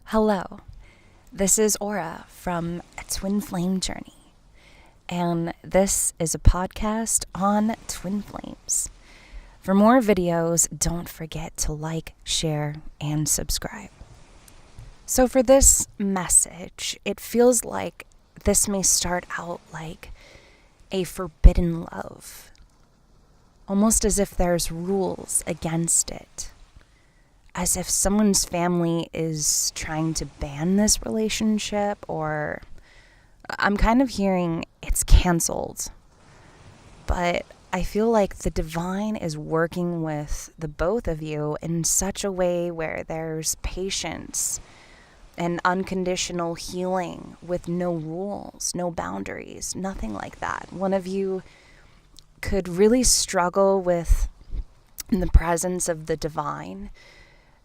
Hello, this is Aura from A Twin Flame Journey, and this is a podcast on twin flames. For more videos, don't forget to like, share, and subscribe. So for this message, it feels like this may start out like a forbidden love, almost as if there's rules against it. As if someone's family is trying to ban this relationship, or I'm kind of hearing it's canceled. But I feel like the divine is working with the both of you in such a way where there's patience and unconditional healing with no rules, no boundaries, nothing like that. One of you could really struggle with the presence of the divine,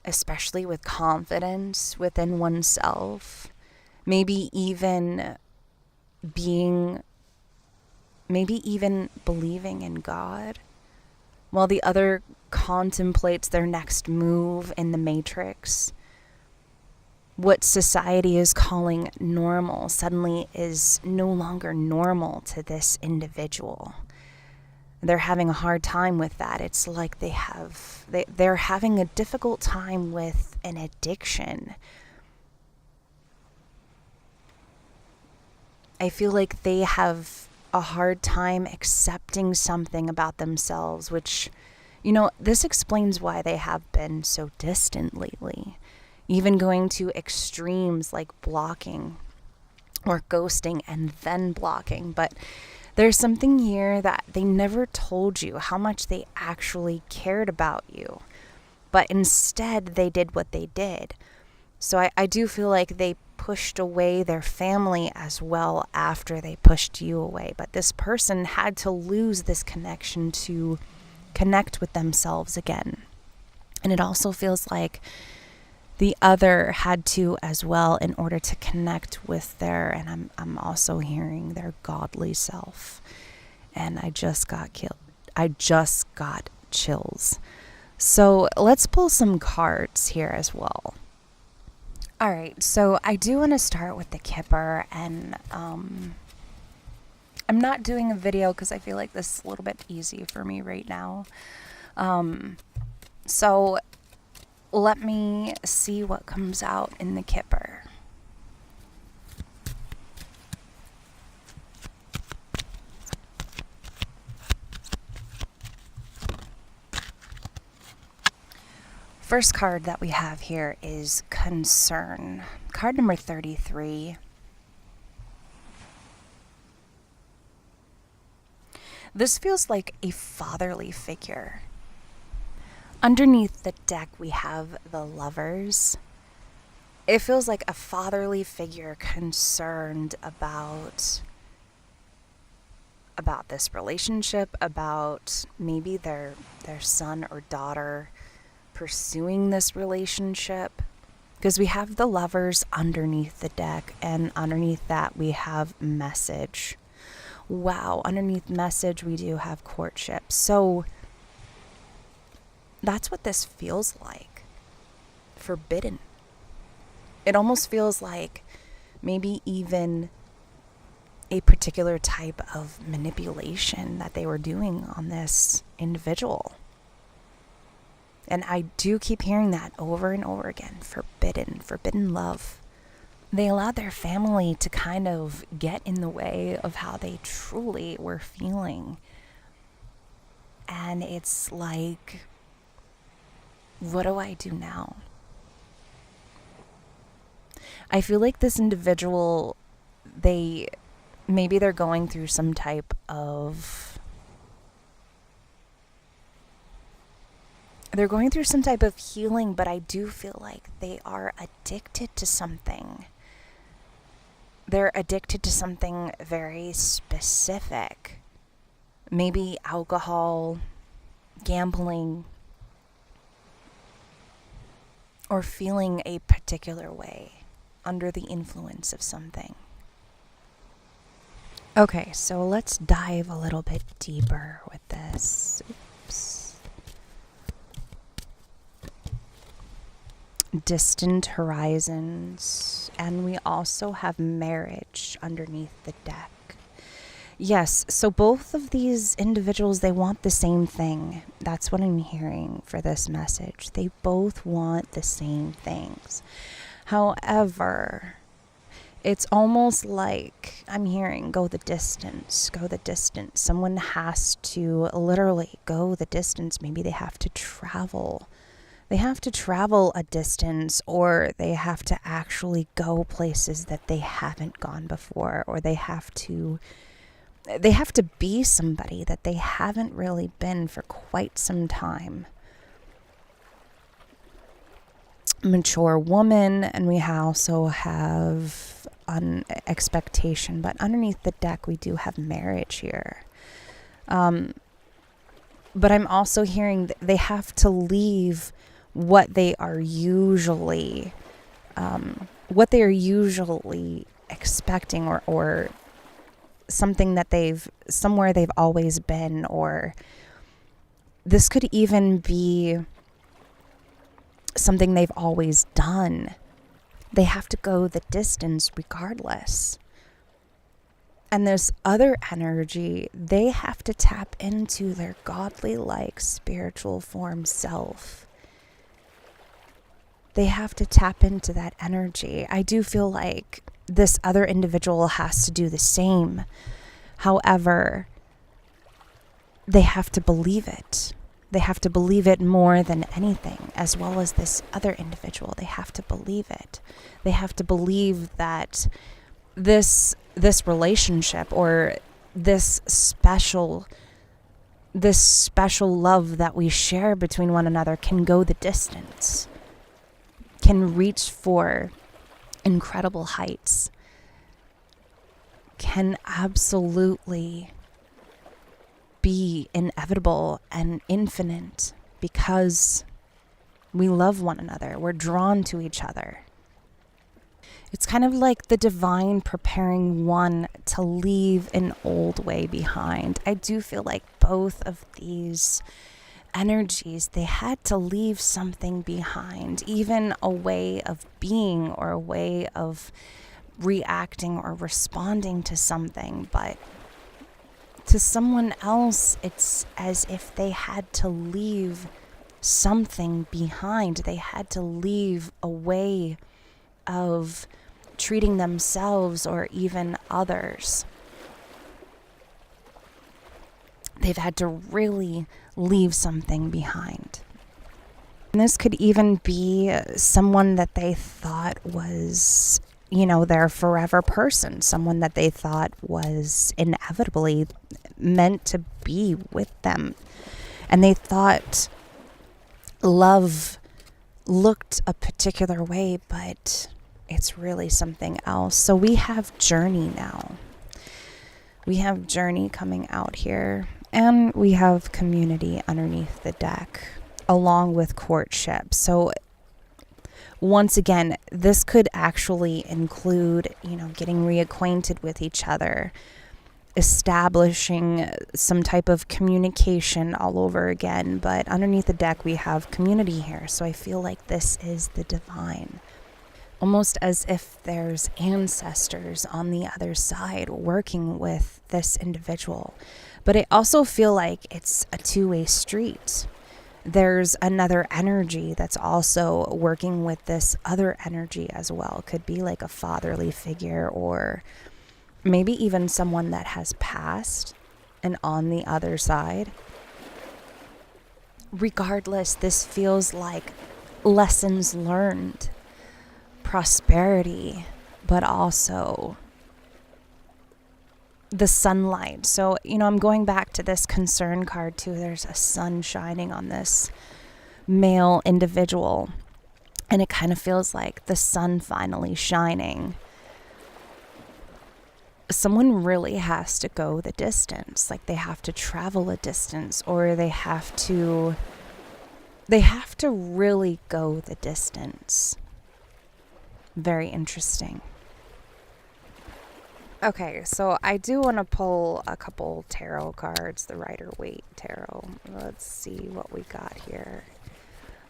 especially with confidence within oneself, maybe even believing in God, while the other contemplates their next move in the matrix. What society is calling normal suddenly is no longer normal to this individual. They're having a hard time with that. It's like they're having a difficult time with an addiction. I feel like they have a hard time accepting something about themselves, which, this explains why they have been so distant lately. Even going to extremes like blocking or ghosting and then blocking. But there's something here that they never told you how much they actually cared about you. But instead, they did what they did. So I do feel like they pushed away their family as well after they pushed you away. But this person had to lose this connection to connect with themselves again. And it also feels like the other had to as well in order to connect with and I'm also hearing their godly self. And I just got chills. So let's pull some cards here as well. All right, so I do want to start with the Kipper, and I'm not doing a video because I feel like this is a little bit easy for me right now. So let me see what comes out in the Kipper. First card that we have here is Concern. Card number 33. This feels like a fatherly figure. Underneath the deck, we have the Lovers. It feels like a fatherly figure concerned about this relationship, about maybe their son or daughter pursuing this relationship. Because we have the Lovers underneath the deck, and underneath that we have Message. Wow, underneath Message we do have Courtship. So that's what this feels like. Forbidden. It almost feels like maybe even a particular type of manipulation that they were doing on this individual. And I do keep hearing that over and over again. Forbidden love. They allowed their family to kind of get in the way of how they truly were feeling. And it's like, what do I do now? I feel like this individual, they're going through some type of healing, but I do feel like they are addicted to something. They're addicted to something very specific. Maybe alcohol, gambling, or feeling a particular way under the influence of something. Okay, so let's dive a little bit deeper with this. Oops. distant horizons, and we also have marriage underneath the deck. Yes, so both of these individuals, they want the same thing. That's what I'm hearing for this message. They both want the same things. However, it's almost like I'm hearing go the distance, go the distance. Someone has to literally go the distance. Maybe they have to travel. They have to travel a distance, or they have to actually go places that they haven't gone before, or they have to be somebody that they haven't really been for quite some time. Mature woman, and we also have an expectation, but underneath the deck we do have marriage here. But I'm also hearing that they have to leave what they are usually expecting, or something that somewhere they've always been, or this could even be something they've always done. They have to go the distance regardless. And this other energy, they have to tap into their godly-like spiritual form self. They have to tap into that energy. I do feel like this other individual has to do the same. However, they have to believe it. They have to believe it more than anything, as well as this other individual. They have to believe it. They have to believe that this relationship, or this special love that we share between one another, can go the distance, can reach for incredible heights, can absolutely be inevitable and infinite, because we love one another. We're drawn to each other. It's kind of like the divine preparing one to leave an old way behind. I do feel like both of these energies, they had to leave something behind, even a way of being, or a way of reacting or responding to something. But to someone else, it's as if they had to leave something behind. They had to leave a way of treating themselves or even others. They've had to really leave something behind. And this could even be someone that they thought was, their forever person, someone that they thought was inevitably meant to be with them. And they thought love looked a particular way, but it's really something else. So we have journey now. We have journey coming out here, and we have community underneath the deck, along with courtship. So once again, this could actually include, getting reacquainted with each other, establishing some type of communication all over again. But underneath the deck, we have community here. So I feel like this is the divine. Almost as if there's ancestors on the other side working with this individual. But I also feel like it's a two-way street. There's another energy that's also working with this other energy as well. Could be like a fatherly figure, or maybe even someone that has passed and on the other side. Regardless, this feels like lessons learned, prosperity, but also the sunlight. So, I'm going back to this concern card too. There's a sun shining on this male individual, and it kind of feels like the sun finally shining. Someone really has to go the distance. Like, they have to travel a distance, or they have to really go the distance. Very interesting. Okay, so I do want to pull a couple tarot cards, the Rider-Waite Tarot. Let's see what we got here.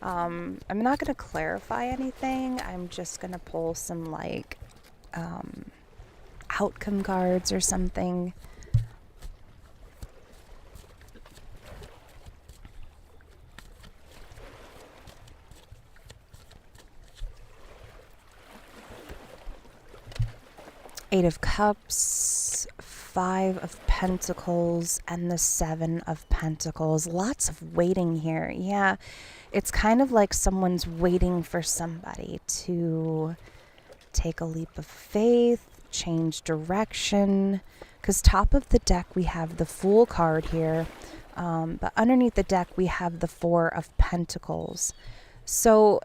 I'm not going to clarify anything. I'm just going to pull some like outcome cards or something. Eight of Cups, Five of Pentacles, and the Seven of Pentacles. Lots of waiting here. Yeah, it's kind of like someone's waiting for somebody to take a leap of faith, change direction. Because top of the deck, we have the Fool card here. But underneath the deck, we have the Four of Pentacles. So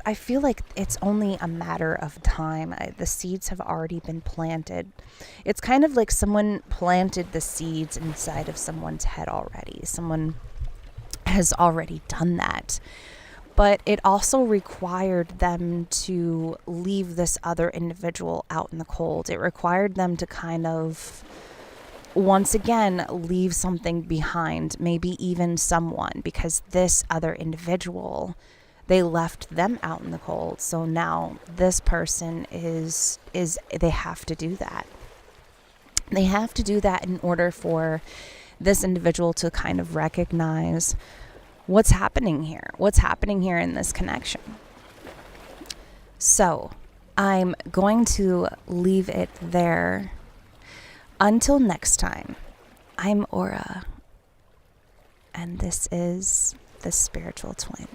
I feel like it's only a matter of time. The seeds have already been planted. It's kind of like someone planted the seeds inside of someone's head already. Someone has already done that. But it also required them to leave this other individual out in the cold. It required them to kind of, once again, leave something behind, maybe even someone, because this other individual, they left them out in the cold. So now this person is they have to do that. They have to do that in order for this individual to kind of recognize what's happening here. What's happening here in this connection. So I'm going to leave it there. Until next time, I'm Aura, and this is the Spiritual Twin.